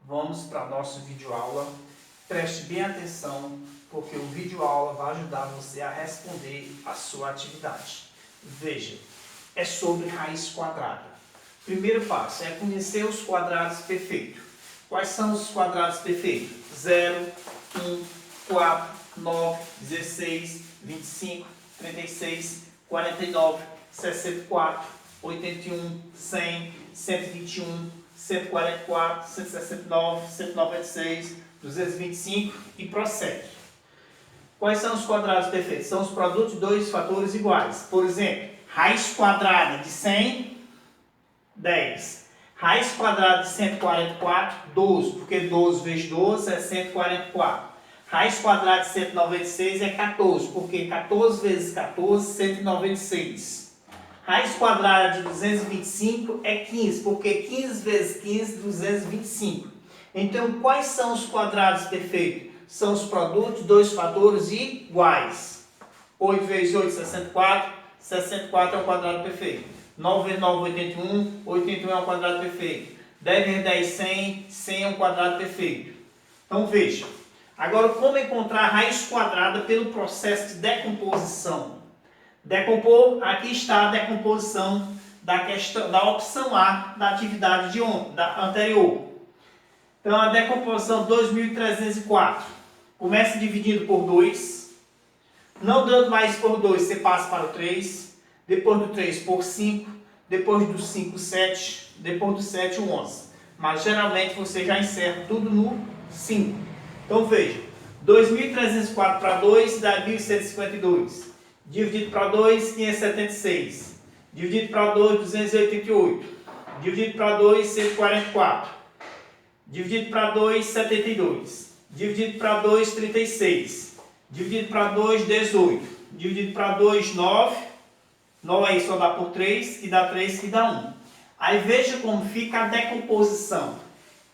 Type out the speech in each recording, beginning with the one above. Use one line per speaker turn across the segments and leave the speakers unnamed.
Vamos para a nossa videoaula. Preste bem atenção, porque o videoaula vai ajudar você a responder a sua atividade. Veja, é sobre raiz quadrada. Primeiro passo é conhecer os quadrados perfeitos. Quais são os quadrados perfeitos? 0, 1, 4, 9, 16, 25, 36, 49, 64, 81, 100, 121, 144, 169, 196, 225 e prossegue. Quais são os quadrados perfeitos? São os produtos de dois fatores iguais. Por exemplo, raiz quadrada de 100, 10. Raiz quadrada de 144, 12, porque 12 vezes 12 é 144. Raiz quadrada de 196 é 14, porque 14 vezes 14 é 196. Raiz quadrada de 225 é 15, porque 15 vezes 15 é 225. Então, quais são os quadrados perfeitos? São os produtos de dois fatores iguais. 8 vezes 8, 64. 64 é o quadrado perfeito. 9 vezes 9, 81. 81 é o quadrado perfeito. 10 vezes 10, 100. 100 é um quadrado perfeito. Então, veja. Agora, como encontrar a raiz quadrada pelo processo de decomposição? Decompor, aqui está a decomposição da opção A da atividade de ontem, da anterior. Então, a decomposição 2304. Começa dividindo por 2. Não dando mais por 2, você passa para o 3. Depois do 3 por 5. Depois do 5, 7. Depois do 7, 11. Mas, geralmente, você já encerra tudo no 5. Então, veja. 2.304 para 2 dá 1.152. Dividido para 2, 576. Dividido para 2, 288. Dividido para 2, 144. Dividido para 2, 72. Dividido para 2, 36. Dividido para 2, 18. Dividido para 2, 9. 9 aí só dá por 3, e dá 3 que dá 1. Aí veja como fica a decomposição.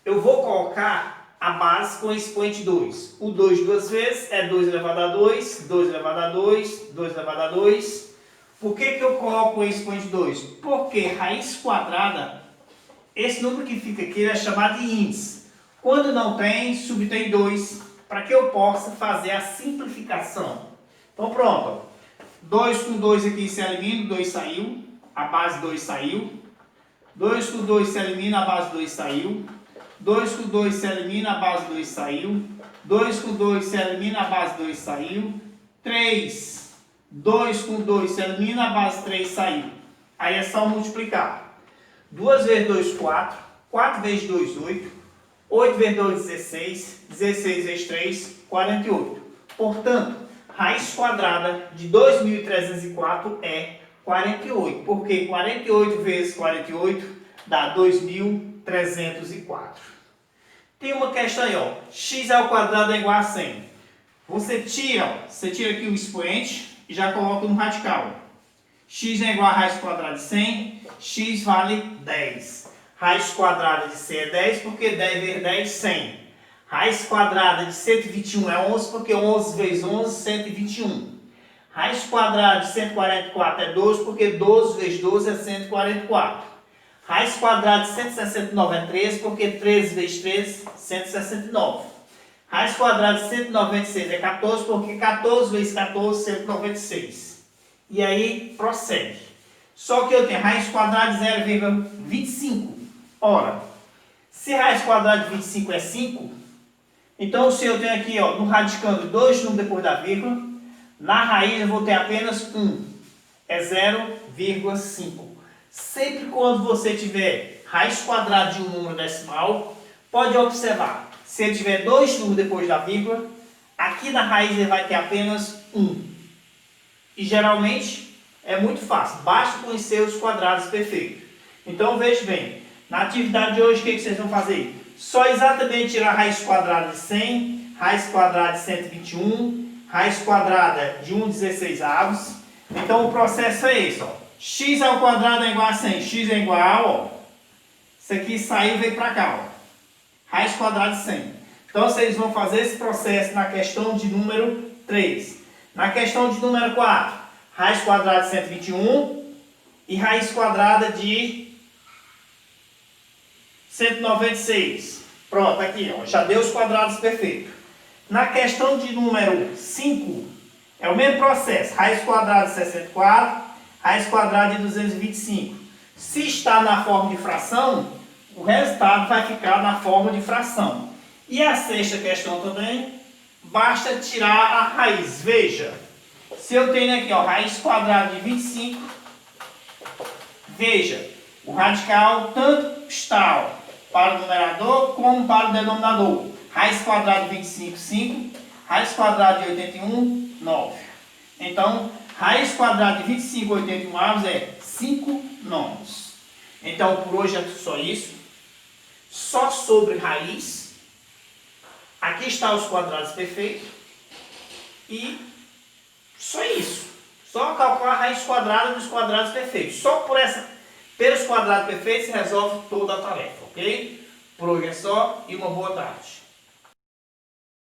Eu vou colocar a base com expoente 2. O 2 duas vezes é 2 elevado a 2, 2 elevado a 2, 2 elevado a 2. Por que eu coloco o expoente 2? Porque raiz quadrada, esse número que fica aqui é chamado de índice. Quando não tem, subtém 2, para que eu possa fazer a simplificação. Então pronto. 2 com 2 aqui se elimina, 2 saiu, a base 2 saiu. 2 com 2 se elimina, a base 2 saiu. 2 com 2 se elimina, a base 2 saiu. 2 com 2 se elimina, a base 2 saiu. 3. 2 com 2 se elimina, a base 3 saiu. Aí é só multiplicar. 2 vezes 2, 4. 4 vezes 2, 8. 8 vezes 2, 16. 16 vezes 3, 48. Portanto, raiz quadrada de 2.304 é 48. Porque 48 vezes 48 dá 2.304. Tem uma questão aí, ó. X ao quadrado é igual a 100. Você tira aqui o expoente e já coloca no radical. X é igual a raiz quadrada de 100. X vale 10. Raiz quadrada de 100 é 10, porque 10 vezes 10 é 100. Raiz quadrada de 121 é 11, porque 11 vezes 11 é 121. Raiz quadrada de 144 é 12, porque 12 vezes 12 é 144. Raiz quadrada de 169 é 13, porque 13 vezes 13 é 169. Raiz quadrada de 196 é 14, porque 14 vezes 14 é 196. E aí, prossegue. Só que eu tenho raiz quadrada de 0,25. Ora, se raiz quadrada de 25 é 5, então se eu tenho aqui, ó, no radicando 2 números depois da vírgula, na raiz eu vou ter apenas 1. É 0,5. Sempre quando você tiver raiz quadrada de um número decimal, pode observar. Se ele tiver 2 números depois da vírgula, aqui na raiz ele vai ter apenas 1. E geralmente é muito fácil. Basta conhecer os quadrados perfeitos. Então veja bem. Na atividade de hoje, o que vocês vão fazer? Só exatamente tirar a raiz quadrada de 100, raiz quadrada de 121, raiz quadrada de 1/16. Então o processo é esse, ó. X ao quadrado é igual a 100. X é igual, ó. Isso aqui saiu e veio para cá, ó. Raiz quadrada de 100. Então vocês vão fazer esse processo na questão de número 3. Na questão de número 4, raiz quadrada de 121 e raiz quadrada de 196. Pronto, aqui, ó, já deu os quadrados perfeitos. Na questão de número 5, é o mesmo processo. Raiz quadrada de 64, raiz quadrada de 225. Se está na forma de fração, o resultado vai ficar na forma de fração. E a sexta questão também, basta tirar a raiz. Veja, se eu tenho aqui, ó, raiz quadrada de 25, veja, o radical tanto está, ó, para o numerador como para o denominador. Raiz quadrada de 25, 5. Raiz quadrada de 81, 9. Então, raiz quadrada de 25, 81 avos é 5 nonos. Então, por hoje é só isso. Só sobre raiz. Aqui estão os quadrados perfeitos. E só isso. Só calcular a raiz quadrada dos quadrados perfeitos. Só pelos quadrados perfeitos se resolve toda a tarefa, ok? Por hoje é só e uma boa tarde.